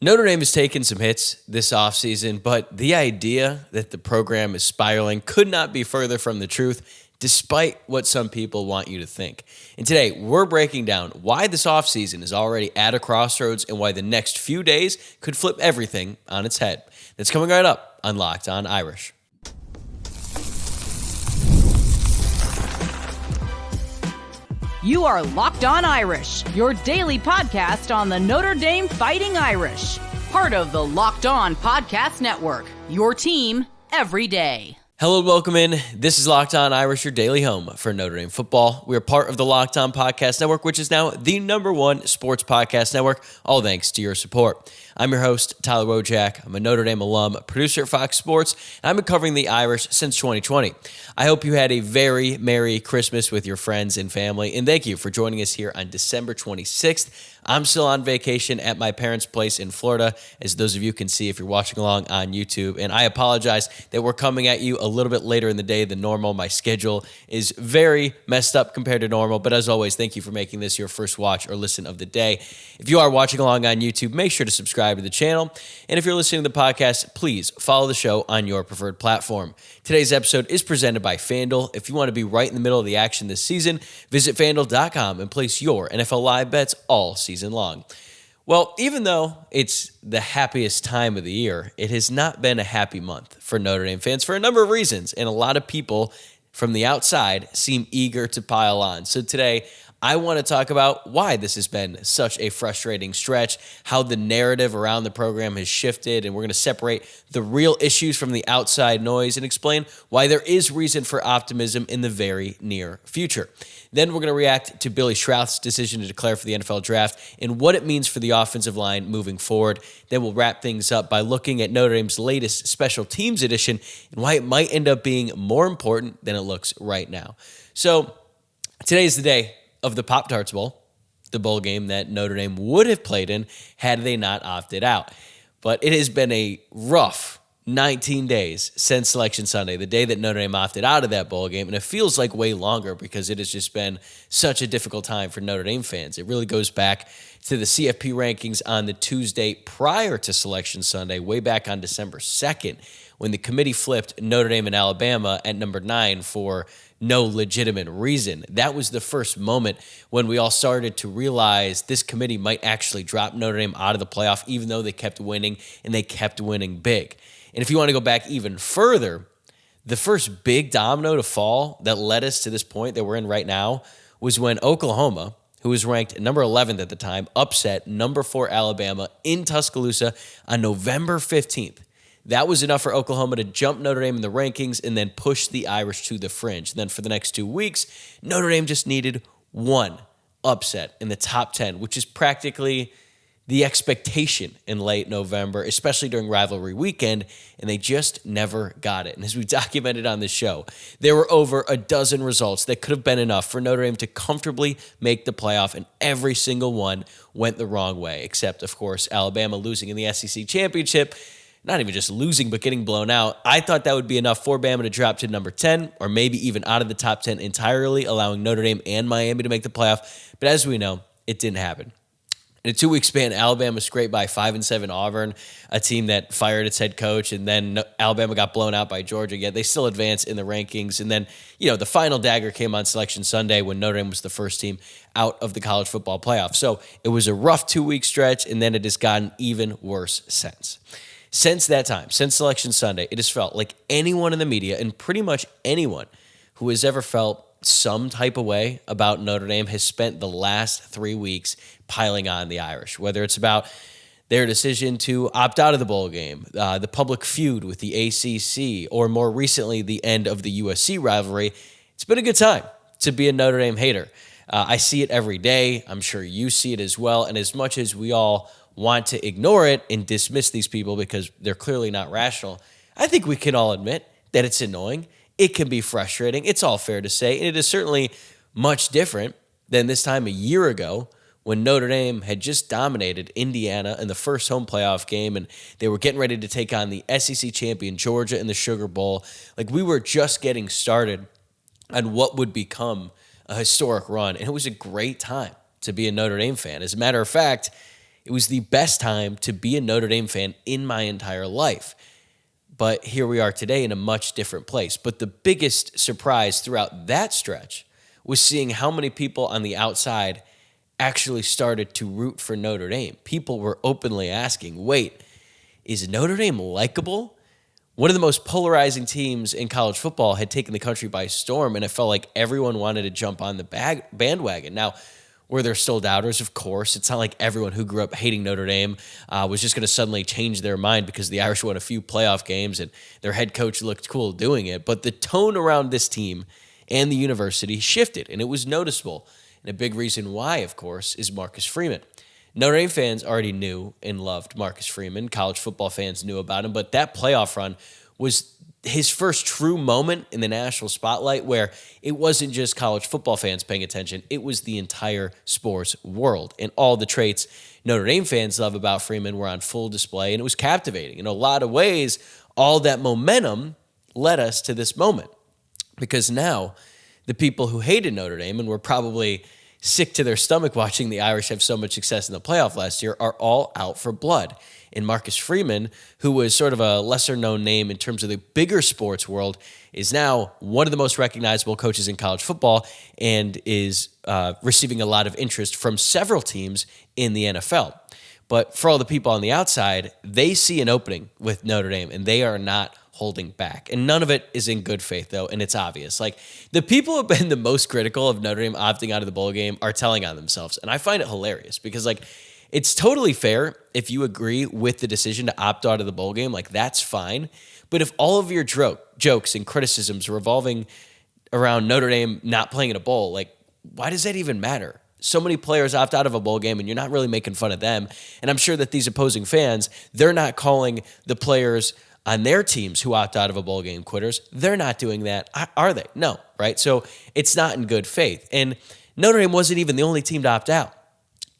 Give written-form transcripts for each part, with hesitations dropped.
Notre Dame has taken some hits this offseason, but the idea that the program is spiraling could not be further from the truth, despite what some people want you to think. And today, we're breaking down why this offseason is already at a crossroads and why the next few days could flip everything on its head. That's coming right up on Locked On Irish. You are Locked On Irish, your daily podcast on the Notre Dame Fighting Irish. Part of the Locked On Podcast Network, your team every day. Hello and welcome in. This is Locked On Irish, your daily home for Notre Dame football. We are part of the Locked On Podcast Network, which is now the #1 sports podcast network, all thanks to your support. I'm your host, Tyler Wojciak. I'm a Notre Dame alum, producer at Fox Sports, and I've been covering the Irish since 2020. I hope you had a very Merry Christmas with your friends and family, and thank you for joining us here on December 26th. I'm still on vacation at my parents' place in Florida, as those of you can see if you're watching along on YouTube, and I apologize that we're coming at you a little bit later in the day than normal. My schedule is very messed up compared to normal, but as always, thank you for making this your first watch or listen of the day. If you are watching along on YouTube, make sure to subscribe to the channel, and if you're listening to the podcast, please follow the show on your preferred platform. Today's episode is presented by FanDuel. If you want to be right in the middle of the action this season, visit FanDuel.com and place your NFL live bets all season long. Well, even though it's the happiest time of the year, it has not been a happy month for Notre Dame fans for a number of reasons, and a lot of people from the outside seem eager to pile on. So today, I want to talk about why this has been such a frustrating stretch, how the narrative around the program has shifted, and we're going to separate the real issues from the outside noise and explain why there is reason for optimism in the very near future. Then we're going to react to Billy Schrauth's decision to declare for the NFL draft and what it means for the offensive line moving forward. Then we'll wrap things up by looking at Notre Dame's latest special teams edition and why it might end up being more important than it looks right now. So today's the day of the Pop-Tarts Bowl, the bowl game that Notre Dame would have played in had they not opted out. But it has been a rough 19 days since Selection Sunday, the day that Notre Dame opted out of that bowl game, and it feels like way longer because it has just been such a difficult time for Notre Dame fans. It really goes back to the CFP rankings on the Tuesday prior to Selection Sunday, way back on December 2nd, when the committee flipped Notre Dame and Alabama at number 9 for no legitimate reason. That was the first moment when we all started to realize this committee might actually drop Notre Dame out of the playoff, even though they kept winning, and they kept winning big. And if you want to go back even further, the first big domino to fall that led us to this point that we're in right now was when Oklahoma, who was ranked number 11th at the time, upset number 4 Alabama in Tuscaloosa on November 15th. That was enough for Oklahoma to jump Notre Dame in the rankings and then push the Irish to the fringe. And then for the next 2 weeks, Notre Dame just needed one upset in the top 10, which is practically the expectation in late November, especially during rivalry weekend, and they just never got it. And as we documented on this show, there were over a dozen results that could have been enough for Notre Dame to comfortably make the playoff, and every single one went the wrong way, except, of course, Alabama losing in the SEC championship. Not even just losing, but getting blown out. I thought that would be enough for Bama to drop to number 10, or maybe even out of the top 10 entirely, allowing Notre Dame and Miami to make the playoff. But as we know, it didn't happen. In a 2-week span, Alabama scraped by 5-7 Auburn, a team that fired its head coach, and then Alabama got blown out by Georgia. Yet they still advanced in the rankings. And then, the final dagger came on Selection Sunday when Notre Dame was the first team out of the college football playoff. So it was a rough 2-week stretch, and then it has gotten even worse since. Since that time, since Selection Sunday, it has felt like anyone in the media, and pretty much anyone who has ever felt some type of way about Notre Dame, has spent the last 3 weeks piling on the Irish, whether it's about their decision to opt out of the bowl game, the public feud with the ACC, or more recently, the end of the USC rivalry. It's been a good time to be a Notre Dame hater. I see it every day. I'm sure you see it as well. And as much as we all want to ignore it and dismiss these people because they're clearly not rational, I think we can all admit that it's annoying. It can be frustrating. It's all fair to say. And it is certainly much different than this time a year ago when Notre Dame had just dominated Indiana in the first home playoff game, and they were getting ready to take on the SEC champion Georgia in the Sugar Bowl. Like, we were just getting started on what would become a historic run, and it was a great time to be a Notre Dame fan. As a matter of fact, It was the best time to be a Notre Dame fan in my entire life. But here we are today in a much different place. But the biggest surprise throughout that stretch was seeing how many people on the outside actually started to root for Notre Dame. People were openly asking, wait, is Notre Dame likable? One of the most polarizing teams in college football had taken the country by storm, and it felt like everyone wanted to jump on the bandwagon. Now, were there still doubters? Of course. It's not like everyone who grew up hating Notre Dame was just going to suddenly change their mind because the Irish won a few playoff games and their head coach looked cool doing it. But the tone around this team and the university shifted, and it was noticeable. And a big reason why, of course, is Marcus Freeman. Notre Dame fans already knew and loved Marcus Freeman. College football fans knew about him, but that playoff run was his first true moment in the national spotlight where it wasn't just college football fans paying attention. It was the entire sports world. And all the traits Notre Dame fans love about Freeman were on full display, and it was captivating. In a lot of ways, all that momentum led us to this moment because now the people who hated Notre Dame and were probably sick to their stomach watching the Irish have so much success in the playoff last year are all out for blood. And Marcus Freeman, who was sort of a lesser-known name in terms of the bigger sports world, is now one of the most recognizable coaches in college football and is receiving a lot of interest from several teams in the NFL. But for all the people on the outside, they see an opening with Notre Dame, and they are not holding back. And none of it is in good faith, though, and it's obvious. Like, the people who have been the most critical of Notre Dame opting out of the bowl game are telling on themselves, and I find it hilarious because, like, it's totally fair if you agree with the decision to opt out of the bowl game. Like, that's fine. But if all of your jokes and criticisms revolving around Notre Dame not playing in a bowl, like, why does that even matter? So many players opt out of a bowl game, and you're not really making fun of them. And I'm sure that these opposing fans, they're not calling the players on their teams who opt out of a bowl game quitters. They're not doing that, are they? No, right? So it's not in good faith. And Notre Dame wasn't even the only team to opt out.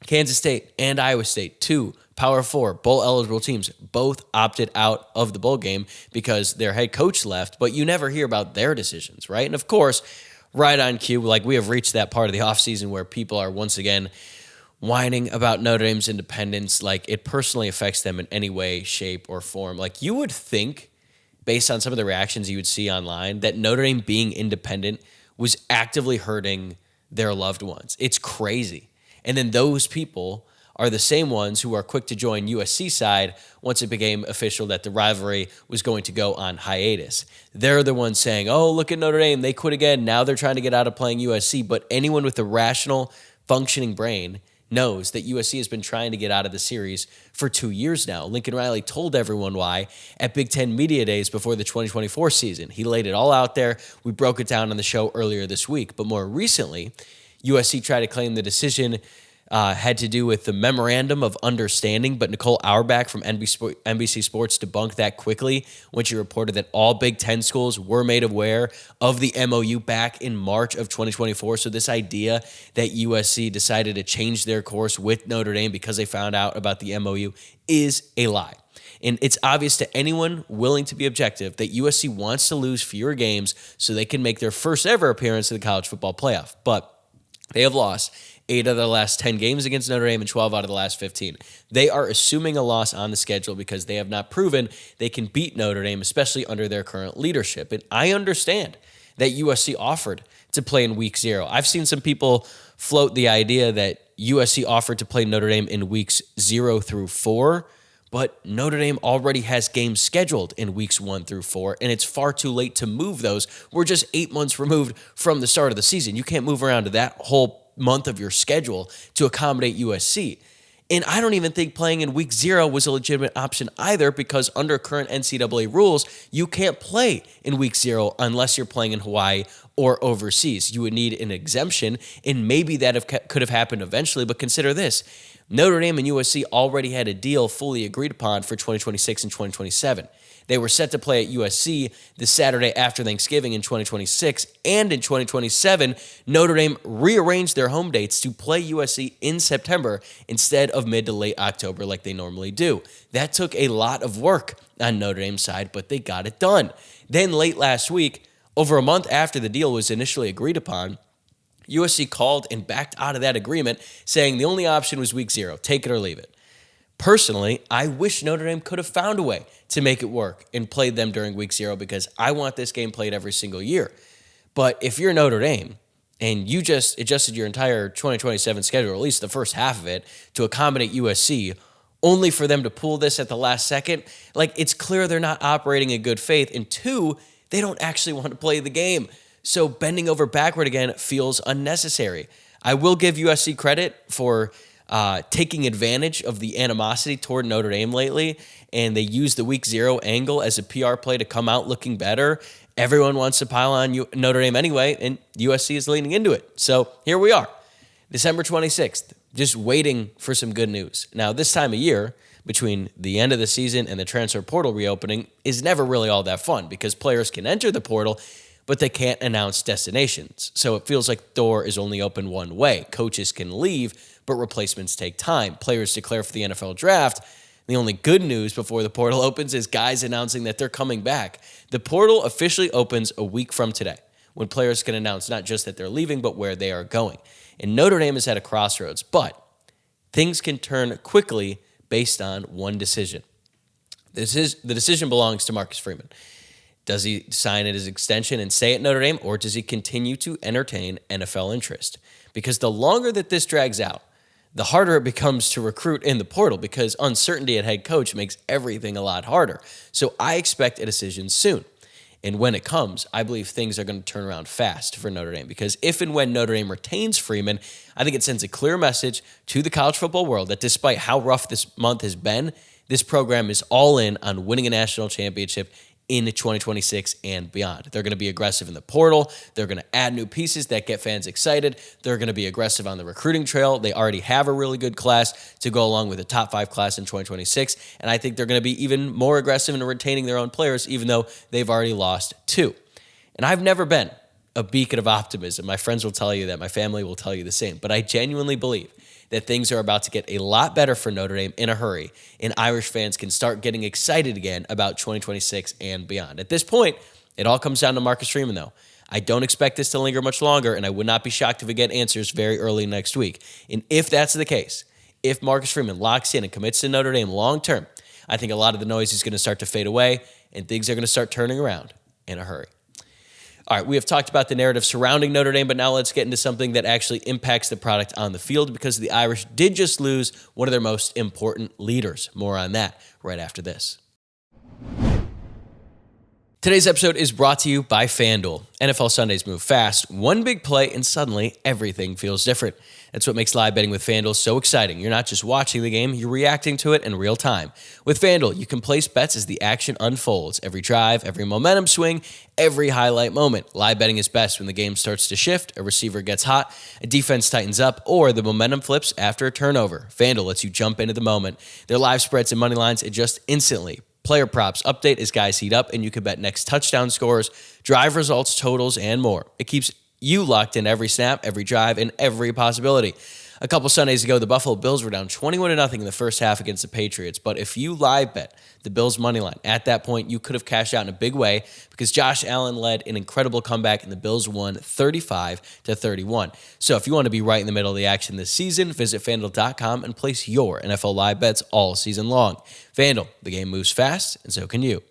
Kansas State and Iowa State, two Power 4 bowl-eligible teams, both opted out of the bowl game because their head coach left, but you never hear about their decisions, right? And of course, right on cue, like we have reached that part of the offseason where people are once again whining about Notre Dame's independence, like it personally affects them in any way, shape, or form. Like you would think, based on some of the reactions you would see online, that Notre Dame being independent was actively hurting their loved ones. It's crazy. And then those people are the same ones who are quick to join USC side once it became official that the rivalry was going to go on hiatus. They're the ones saying, oh, look at Notre Dame, they quit again. Now they're trying to get out of playing USC. But anyone with a rational, functioning brain knows that USC has been trying to get out of the series for 2 years now. Lincoln Riley told everyone why at Big Ten Media Days before the 2024 season. He laid it all out there. We broke it down on the show earlier this week. But more recently, USC tried to claim the decision had to do with the memorandum of understanding, but Nicole Auerbach from NBC Sports debunked that quickly when she reported that all Big Ten schools were made aware of the MOU back in March of 2024. So this idea that USC decided to change their course with Notre Dame because they found out about the MOU is a lie. And it's obvious to anyone willing to be objective that USC wants to lose fewer games so they can make their first ever appearance in the college football playoff. But they have lost 8 of their last 10 games against Notre Dame and 12 out of the last 15. They are assuming a loss on the schedule because they have not proven they can beat Notre Dame, especially under their current leadership. And I understand that USC offered to play in week 0. I've seen some people float the idea that USC offered to play Notre Dame in weeks 0 through 4, but Notre Dame already has games scheduled in weeks 1 through 4, and it's far too late to move those. We're just 8 months removed from the start of the season. You can't move around to that whole month of your schedule to accommodate USC. And I don't even think playing in week 0 was a legitimate option either, because under current NCAA rules, you can't play in week 0 unless you're playing in Hawaii or overseas. You would need an exemption, and maybe that could have happened eventually, but consider this. Notre Dame and USC already had a deal fully agreed upon for 2026 and 2027. They were set to play at USC the Saturday after Thanksgiving in 2026, and in 2027, Notre Dame rearranged their home dates to play USC in September instead of mid to late October like they normally do. That took a lot of work on Notre Dame's side, but they got it done. Then late last week, over a month after the deal was initially agreed upon, USC called and backed out of that agreement, saying the only option was week 0, take it or leave it. Personally, I wish Notre Dame could have found a way to make it work and played them during week 0 because I want this game played every single year. But if you're Notre Dame and you just adjusted your entire 2027 schedule, or at least the first half of it, to accommodate USC, only for them to pull this at the last second, like, it's clear they're not operating in good faith. And two, they don't actually want to play the game. So bending over backward again feels unnecessary. I will give USC credit for taking advantage of the animosity toward Notre Dame lately, and they used the week 0 angle as a PR play to come out looking better. Everyone wants to pile on Notre Dame anyway, and USC is leaning into it. So here we are, December 26th, just waiting for some good news. Now, this time of year, between the end of the season and the transfer portal reopening, is never really all that fun because players can enter the portal, but they can't announce destinations. So it feels like the door is only open one way. Coaches can leave, but replacements take time. Players declare for the NFL draft. The only good news before the portal opens is guys announcing that they're coming back. The portal officially opens a week from today, when players can announce not just that they're leaving, but where they are going. And Notre Dame is at a crossroads, but things can turn quickly based on one decision. The decision belongs to Marcus Freeman. Does he sign his extension and stay at Notre Dame, or does he continue to entertain NFL interest? Because the longer that this drags out, the harder it becomes to recruit in the portal because uncertainty at head coach makes everything a lot harder. So I expect a decision soon. And when it comes, I believe things are going to turn around fast for Notre Dame because if and when Notre Dame retains Freeman, I think it sends a clear message to the college football world that despite how rough this month has been, this program is all in on winning a national championship in 2026 and beyond. They're going to be aggressive in the portal. They're going to add new pieces that get fans excited. They're going to be aggressive on the recruiting trail. They already have a really good class to go along with a top 5 class in 2026. And I think they're going to be even more aggressive in retaining their own players, even though they've already lost 2. And I've never been a beacon of optimism. My friends will tell you that. My family will tell you the same. But I genuinely believe that things are about to get a lot better for Notre Dame in a hurry, and Irish fans can start getting excited again about 2026 and beyond. At this point, it all comes down to Marcus Freeman, though. I don't expect this to linger much longer, and I would not be shocked if we get answers very early next week. And if that's the case, if Marcus Freeman locks in and commits to Notre Dame long-term, I think a lot of the noise is going to start to fade away, and things are going to start turning around in a hurry. All right, we have talked about the narrative surrounding Notre Dame, but now let's get into something that actually impacts the product on the field because the Irish did just lose one of their most important leaders. More on that right after this. Today's episode is brought to you by FanDuel. NFL Sundays move fast. One big play, and suddenly everything feels different. That's what makes live betting with FanDuel so exciting. You're not just watching the game, you're reacting to it in real time. With FanDuel, you can place bets as the action unfolds. Every drive, every momentum swing, every highlight moment. Live betting is best when the game starts to shift, a receiver gets hot, a defense tightens up, or the momentum flips after a turnover. FanDuel lets you jump into the moment. Their live spreads and money lines adjust instantly. Player props update as guys heat up, and you can bet next touchdown scores, drive results, totals, and more. It keeps you locked in every snap, every drive, and every possibility. A couple Sundays ago, the Buffalo Bills were down 21-0 in the first half against the Patriots, but if you live bet the Bills' money line at that point, you could have cashed out in a big way because Josh Allen led an incredible comeback and the Bills won 35-31. So if you want to be right in the middle of the action this season, visit FanDuel.com and place your NFL live bets all season long. FanDuel, the game moves fast, and so can you.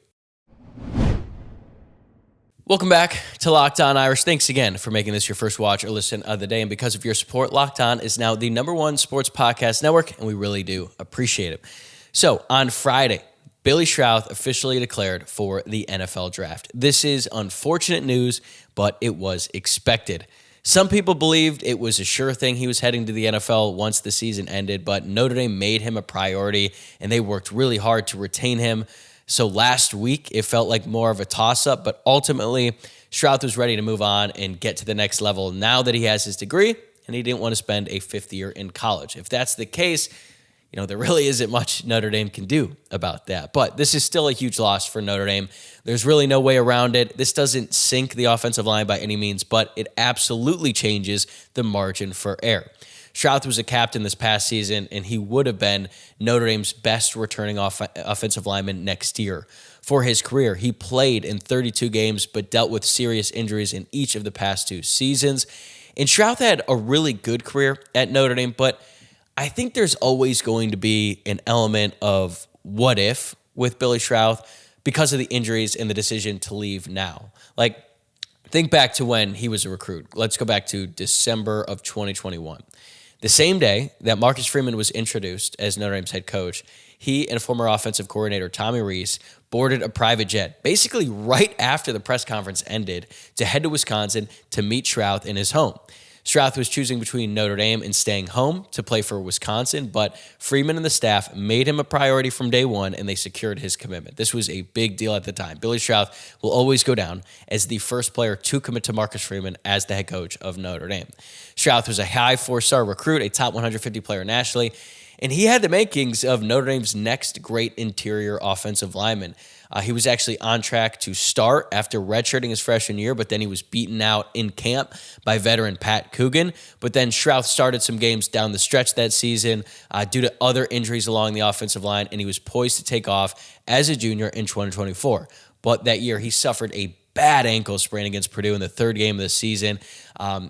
Welcome back to Locked On Irish. Thanks again for making this your first watch or listen of the day. And because of your support, Locked On is now the #1 sports podcast network, and we really do appreciate it. So on Friday, Billy Schrauth officially declared for the NFL draft. This is unfortunate news, but it was expected. Some people believed it was a sure thing he was heading to the NFL once the season ended, but Notre Dame made him a priority, and they worked really hard to retain him. So last week, it felt like more of a toss-up, but ultimately, Schrauth was ready to move on and get to the next level now that he has his degree, and he didn't want to spend a 5th year in college. If that's the case, there really isn't much Notre Dame can do about that. But this is still a huge loss for Notre Dame. There's really no way around it. This doesn't sink the offensive line by any means, but it absolutely changes the margin for error. Schrauth was a captain this past season, and he would have been Notre Dame's best returning offensive lineman next year. For his career, he played in 32 games, but dealt with serious injuries in each of the past 2 seasons. And Schrauth had a really good career at Notre Dame, but I think there's always going to be an element of what if with Billy Schrauth because of the injuries and the decision to leave now. Like, think back to when he was a recruit. Let's go back to December of 2021. The same day that Marcus Freeman was introduced as Notre Dame's head coach, he and former offensive coordinator Tommy Rees boarded a private jet, basically right after the press conference ended, to head to Wisconsin to meet Schrauth in his home. Schrauth was choosing between Notre Dame and staying home to play for Wisconsin, but Freeman and the staff made him a priority from day one, and they secured his commitment. This was a big deal at the time. Billy Schrauth will always go down as the first player to commit to Marcus Freeman as the head coach of Notre Dame. Schrauth was a high four-star recruit, a top 150 player nationally, and he had the makings of Notre Dame's next great interior offensive lineman. He was actually on track to start after redshirting his freshman year, but then he was beaten out in camp by veteran Pat Coogan. But then Schrauth started some games down the stretch that season due to other injuries along the offensive line, and he was poised to take off as a junior in 2024. But that year, he suffered a bad ankle sprain against Purdue in the third game of the season.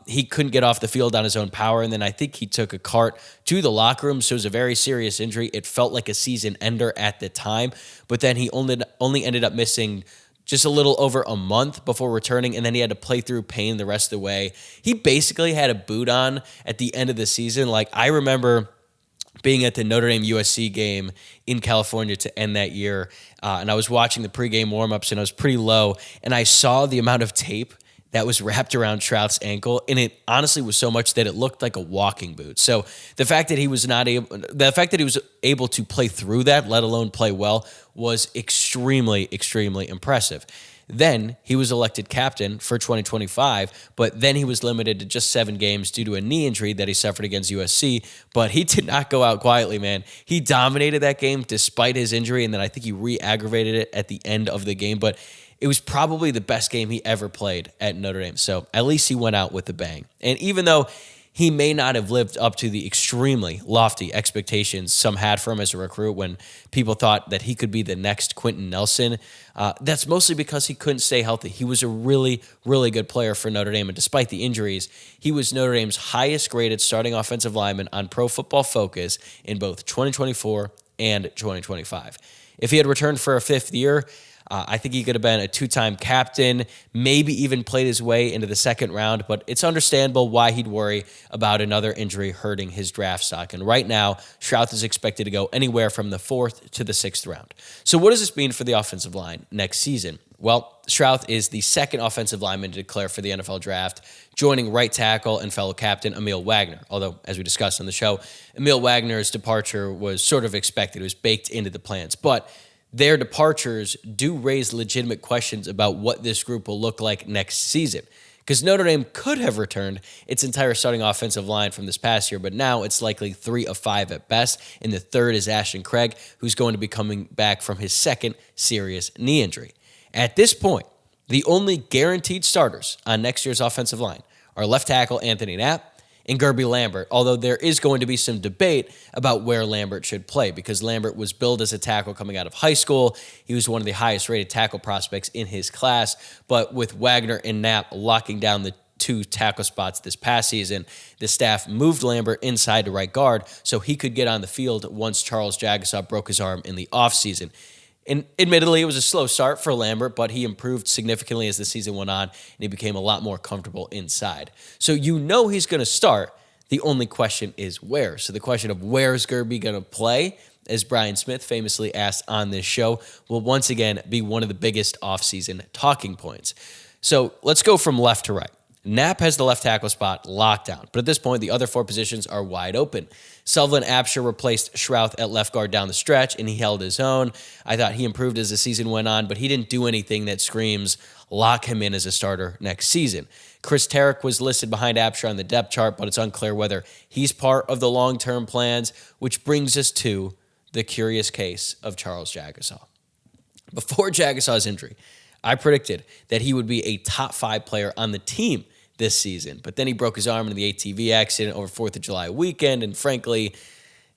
He couldn't get off the field on his own power, and then I think he took a cart to the locker room, so it was a very serious injury. It felt like a season ender at the time, but then he only ended up missing just a little over a month before returning, and then he had to play through pain the rest of the way. He basically had a boot on at the end of the season. Like, I remember being at the Notre Dame USC game in California to end that year, and I was watching the pregame warmups, and I was pretty low, and I saw the amount of tape that was wrapped around Schrauth's ankle, and it honestly was so much that it looked like a walking boot. So the fact that he was able to play through that, let alone play well, was extremely, extremely impressive. Then he was elected captain for 2025, but then he was limited to just 7 games due to a knee injury that he suffered against USC. But he did not go out quietly, man. He dominated that game despite his injury, and then I think he re-aggravated it at the end of the game. But it was probably the best game he ever played at Notre Dame. So at least he went out with a bang. And even though he may not have lived up to the extremely lofty expectations some had for him as a recruit when people thought that he could be the next Quentin Nelson, that's mostly because he couldn't stay healthy. He was a really, really good player for Notre Dame, and despite the injuries, he was Notre Dame's highest-graded starting offensive lineman on Pro Football Focus in both 2024 and 2025. If he had returned for a 5th year, I think he could have been a 2-time captain, maybe even played his way into the 2nd round, but it's understandable why he'd worry about another injury hurting his draft stock. And right now, Schrauth is expected to go anywhere from the 4th to the 6th round. So what does this mean for the offensive line next season? Well, Schrauth is the 2nd offensive lineman to declare for the NFL draft, joining right tackle and fellow captain Emil Wagner. Although, as we discussed on the show, Emil Wagner's departure was sort of expected. It was baked into the plans. But their departures do raise legitimate questions about what this group will look like next season. Because Notre Dame could have returned its entire starting offensive line from this past year, but now it's likely 3 of 5 at best, and the 3rd is Ashton Craig, who's going to be coming back from his 2nd serious knee injury. At this point, the only guaranteed starters on next year's offensive line are left tackle Anthony Knapp and Gerby Lambert, although there is going to be some debate about where Lambert should play because Lambert was billed as a tackle coming out of high school. He was one of the highest-rated tackle prospects in his class, but with Wagner and Knapp locking down the 2 tackle spots this past season, the staff moved Lambert inside to right guard so he could get on the field once Charles Jagasaw broke his arm in the offseason. And admittedly, it was a slow start for Lambert, but he improved significantly as the season went on, and he became a lot more comfortable inside. So you know he's going to start. The only question is where. So the question of where is Gerby going to play, as Brian Smith famously asked on this show, will once again be one of the biggest offseason talking points. So let's go from left to right. Knapp has the left tackle spot locked down, but at this point, the other 4 positions are wide open. Sullivan Absher replaced Schrauth at left guard down the stretch, and he held his own. I thought he improved as the season went on, but he didn't do anything that screams lock him in as a starter next season. Chris Tarek was listed behind Absher on the depth chart, but it's unclear whether he's part of the long-term plans, which brings us to the curious case of Charles Jagasaw. Before Jagasaw's injury, I predicted that he would be a top 5 player on the team this season, but then he broke his arm in the ATV accident over 4th of July weekend, and frankly,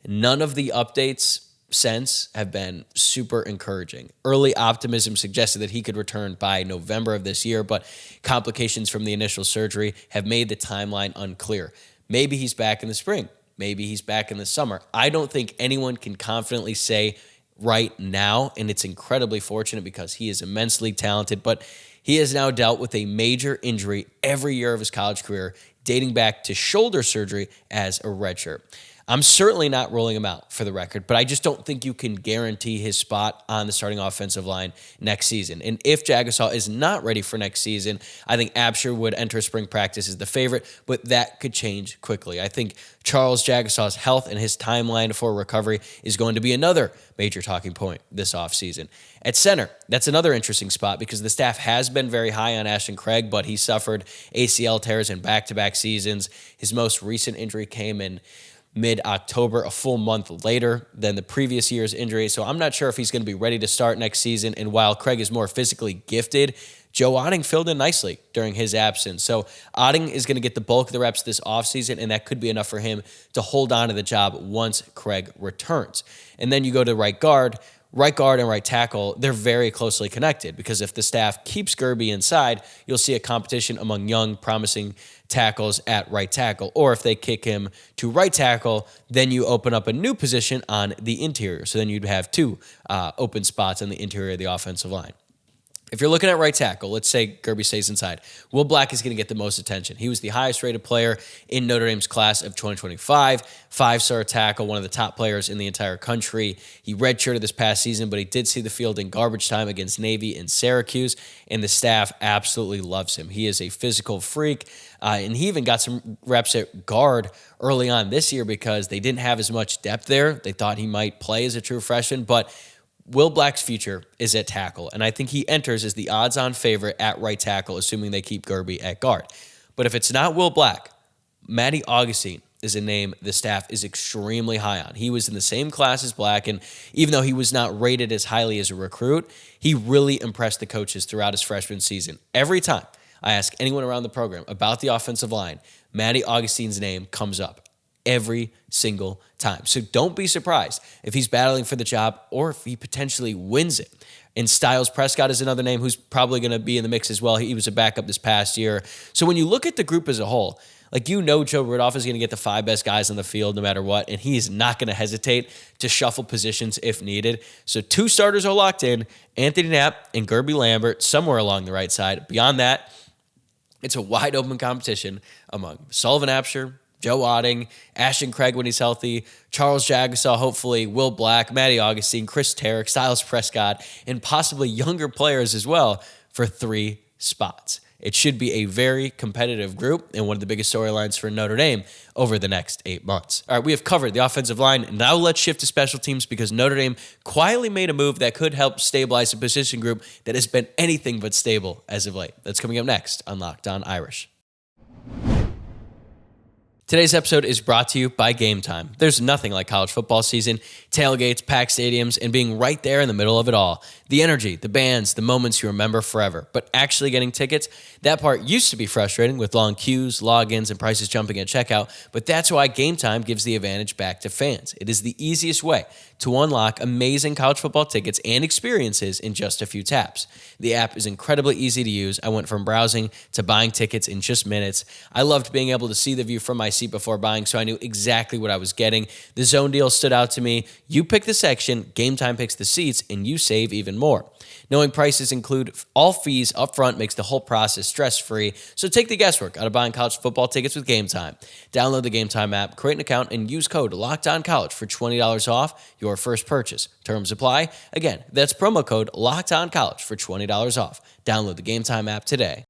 none of the updates since have been super encouraging. Early optimism suggested that he could return by November of this year, but complications from the initial surgery have made the timeline unclear. Maybe he's back in the spring. Maybe he's back in the summer. I don't think anyone can confidently say right now, and it's incredibly fortunate because he is immensely talented, but he has now dealt with a major injury every year of his college career, dating back to shoulder surgery as a redshirt. I'm certainly not ruling him out for the record, but I just don't think you can guarantee his spot on the starting offensive line next season. And if Jagasaw is not ready for next season, I think Absher would enter spring practice as the favorite, but that could change quickly. I think Charles Jagasaw's health and his timeline for recovery is going to be another major talking point this offseason. At center, that's another interesting spot because the staff has been very high on Ashton Craig, but he suffered ACL tears in back-to-back seasons. His most recent injury came in mid-October, a full month later than the previous year's injury. So I'm not sure if he's going to be ready to start next season. And while Craig is more physically gifted, Joe Otting filled in nicely during his absence. So Otting is going to get the bulk of the reps this offseason, and that could be enough for him to hold on to the job once Craig returns. And then you go to right guard and right tackle, they're very closely connected because if the staff keeps Gerby inside, you'll see a competition among young, promising tackles at right tackle. Or if they kick him to right tackle, then you open up a new position on the interior. So then you'd have two open spots on the interior of the offensive line. If you're looking at right tackle, let's say Gerby stays inside, Will Black is going to get the most attention. He was the highest rated player in Notre Dame's class of 2025, five-star tackle, one of the top players in the entire country. He redshirted this past season, but he did see the field in garbage time against Navy and Syracuse, and the staff absolutely loves him. He is a physical freak, and he even got some reps at guard early on this year because they didn't have as much depth there. They thought he might play as a true freshman, but Will Black's future is at tackle, and I think he enters as the odds-on favorite at right tackle, assuming they keep Gerby at guard. But if it's not Will Black, Matty Augustine is a name the staff is extremely high on. He was in the same class as Black, and even though he was not rated as highly as a recruit, he really impressed the coaches throughout his freshman season. Every time I ask anyone around the program about the offensive line, Matty Augustine's name comes up. Every single time. So don't be surprised if he's battling for the job or if he potentially wins it. And Styles Prescott is another name who's probably going to be in the mix as well. He was a backup this past year. So when you look at the group as a whole, Joe Rudolph is going to get the five best guys on the field no matter what, and he is not going to hesitate to shuffle positions if needed. So two starters are locked in, Anthony Knapp and Gerby Lambert somewhere along the right side. Beyond that, it's a wide open competition among Sullivan Absher, Joe Otting, Ashton Craig when he's healthy, Charles Jagasaw, hopefully, Will Black, Matty Augustine, Chris Tarrick, Styles Prescott, and possibly younger players as well for 3 spots. It should be a very competitive group and one of the biggest storylines for Notre Dame over the next 8 months. All right, we have covered the offensive line, and now let's shift to special teams because Notre Dame quietly made a move that could help stabilize a position group that has been anything but stable as of late. That's coming up next on Locked On Irish. Today's episode is brought to you by Gametime. There's nothing like college football season, tailgates, packed stadiums, and being right there in the middle of it all. The energy, the bands, the moments you remember forever. But actually getting tickets, that part used to be frustrating with long queues, logins, and prices jumping at checkout, but that's why Gametime gives the advantage back to fans. It is the easiest way to unlock amazing college football tickets and experiences in just a few taps. The app is incredibly easy to use. I went from browsing to buying tickets in just minutes. I loved being able to see the view from my seat before buying, so I knew exactly what I was getting. The zone deal stood out to me. You pick the section, Gametime picks the seats, and you save even more. Knowing prices include all fees up front makes the whole process stress-free, so take the guesswork out of buying college football tickets with Gametime. Download the Gametime app, create an account, and use code LOCKEDONCollege for $20 off your first purchase. Terms apply. Again, that's promo code LOCKEDONCollege for $20 off. Download the Gametime app today.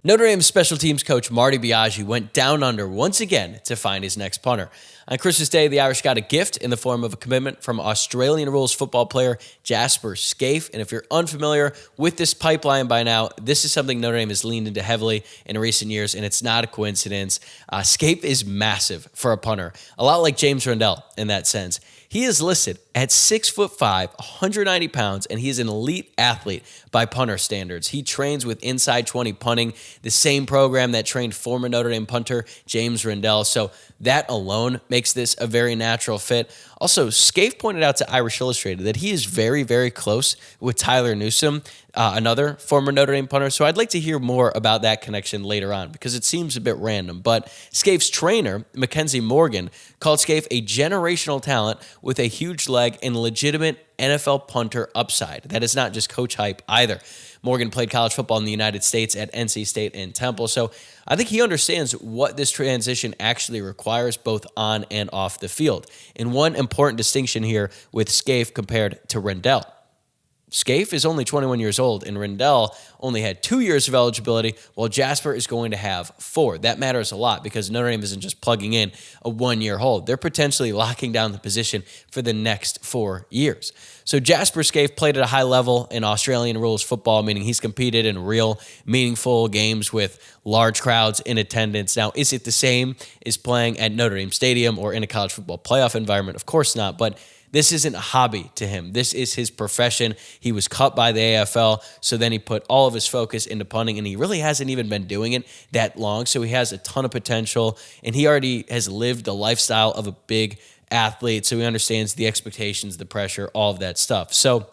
Notre Dame's special teams coach Marty Biagi went down under once again to find his next punter. On Christmas Day, the Irish got a gift in the form of a commitment from Australian rules football player Jasper Scaife. And if you're unfamiliar with this pipeline by now, this is something Notre Dame has leaned into heavily in recent years, and it's not a coincidence. Scaife is massive for a punter, a lot like James Rundell in that sense. He is listed At 6'5", 190 pounds, and he's an elite athlete by punter standards. He trains with Inside 20 Punting, the same program that trained former Notre Dame punter James Rendell. So that alone makes this a very natural fit. Also, Scaife pointed out to Irish Illustrated that he is very, very close with Tyler Newsome, another former Notre Dame punter. So I'd like to hear more about that connection later on because it seems a bit random. But Scaife's trainer, Mackenzie Morgan, called Scaife a generational talent with a huge leg and legitimate NFL punter upside. That is not just coach hype either. Morgan played college football in the United States at NC State and Temple, so I think he understands what this transition actually requires both on and off the field. And one important distinction here with Scaife compared to Rendell. Scaife is only 21 years old, and Rendell only had 2 years of eligibility, while Jasper is going to have 4. That matters a lot because Notre Dame isn't just plugging in a 1-year hold. They're potentially locking down the position for the next 4 years. So Jasper Scaife played at a high level in Australian rules football, meaning he's competed in real, meaningful games with large crowds in attendance. Now, is it the same as playing at Notre Dame Stadium or in a college football playoff environment? Of course not, but this isn't a hobby to him. This is his profession. He was cut by the AFL, so then he put all of his focus into punting, and he really hasn't even been doing it that long, so he has a ton of potential, and he already has lived the lifestyle of a big athlete, so he understands the expectations, the pressure, all of that stuff. So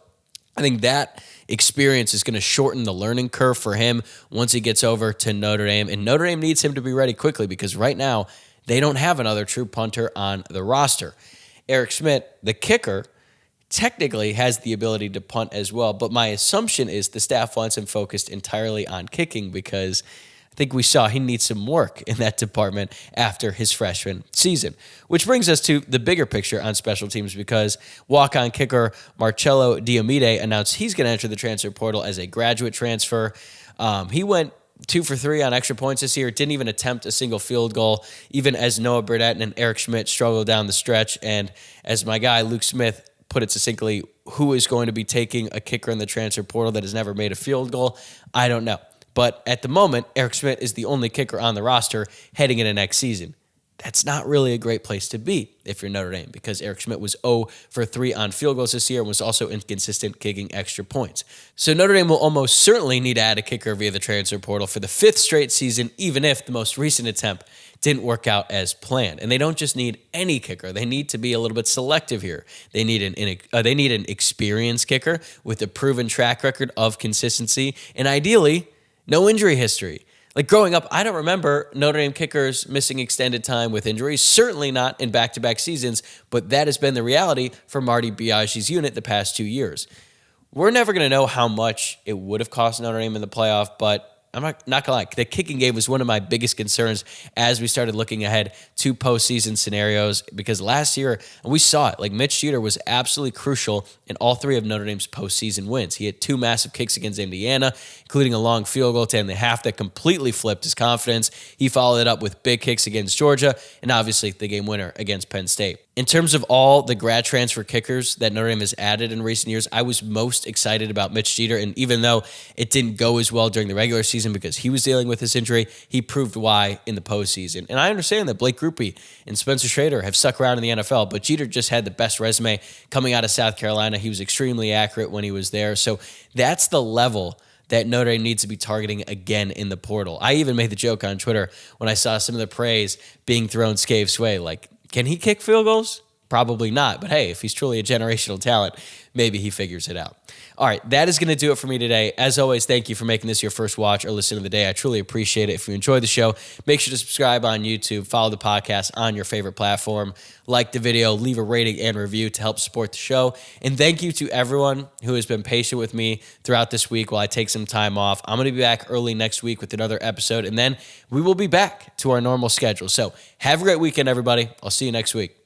I think that experience is going to shorten the learning curve for him once he gets over to Notre Dame, and Notre Dame needs him to be ready quickly because right now they don't have another true punter on the roster. Eric Schmidt, the kicker, technically has the ability to punt as well, but my assumption is the staff wants him focused entirely on kicking because I think we saw he needs some work in that department after his freshman season. Which brings us to the bigger picture on special teams because walk-on kicker Marcello Diomede announced he's going to enter the transfer portal as a graduate transfer. He went 2 for 3 on extra points this year. Didn't even attempt a single field goal, even as Noah Burdett and Eric Schmidt struggled down the stretch. And as my guy Luke Smith put it succinctly, who is going to be taking a kicker in the transfer portal that has never made a field goal? I don't know. But at the moment, Eric Schmidt is the only kicker on the roster heading into next season. That's not really a great place to be if you're Notre Dame because Eric Schmidt was 0 for 3 on field goals this year and was also inconsistent kicking extra points. So Notre Dame will almost certainly need to add a kicker via the transfer portal for the 5th straight season, even if the most recent attempt didn't work out as planned. And they don't just need any kicker. They need to be a little bit selective here. They need an experienced kicker with a proven track record of consistency and ideally no injury history. Like growing up, I don't remember Notre Dame kickers missing extended time with injuries, certainly not in back-to-back seasons, but that has been the reality for Marty Biagi's unit the past 2 years. We're never going to know how much it would have cost Notre Dame in the playoff, but I'm not going to lie. The kicking game was one of my biggest concerns as we started looking ahead to postseason scenarios because last year, and we saw it, like Mitch Jeter was absolutely crucial in all 3 of Notre Dame's postseason wins. He had 2 massive kicks against Indiana, including a long field goal to end the half that completely flipped his confidence. He followed it up with big kicks against Georgia and obviously the game winner against Penn State. In terms of all the grad transfer kickers that Notre Dame has added in recent years, I was most excited about Mitch Jeter, and even though it didn't go as well during the regular season because he was dealing with his injury, he proved why in the postseason. And I understand that Blake Grupe and Spencer Schrader have stuck around in the NFL, but Jeter just had the best resume coming out of South Carolina. He was extremely accurate when he was there. So that's the level that Notre Dame needs to be targeting again in the portal. I even made the joke on Twitter when I saw some of the praise being thrown Scaife's way, like, can he kick field goals? Probably not, but hey, if he's truly a generational talent, maybe he figures it out. All right, that is going to do it for me today. As always, thank you for making this your first watch or listen of the day. I truly appreciate it. If you enjoyed the show, make sure to subscribe on YouTube, follow the podcast on your favorite platform, like the video, leave a rating and review to help support the show. And thank you to everyone who has been patient with me throughout this week while I take some time off. I'm going to be back early next week with another episode, and then we will be back to our normal schedule. So have a great weekend, everybody. I'll see you next week.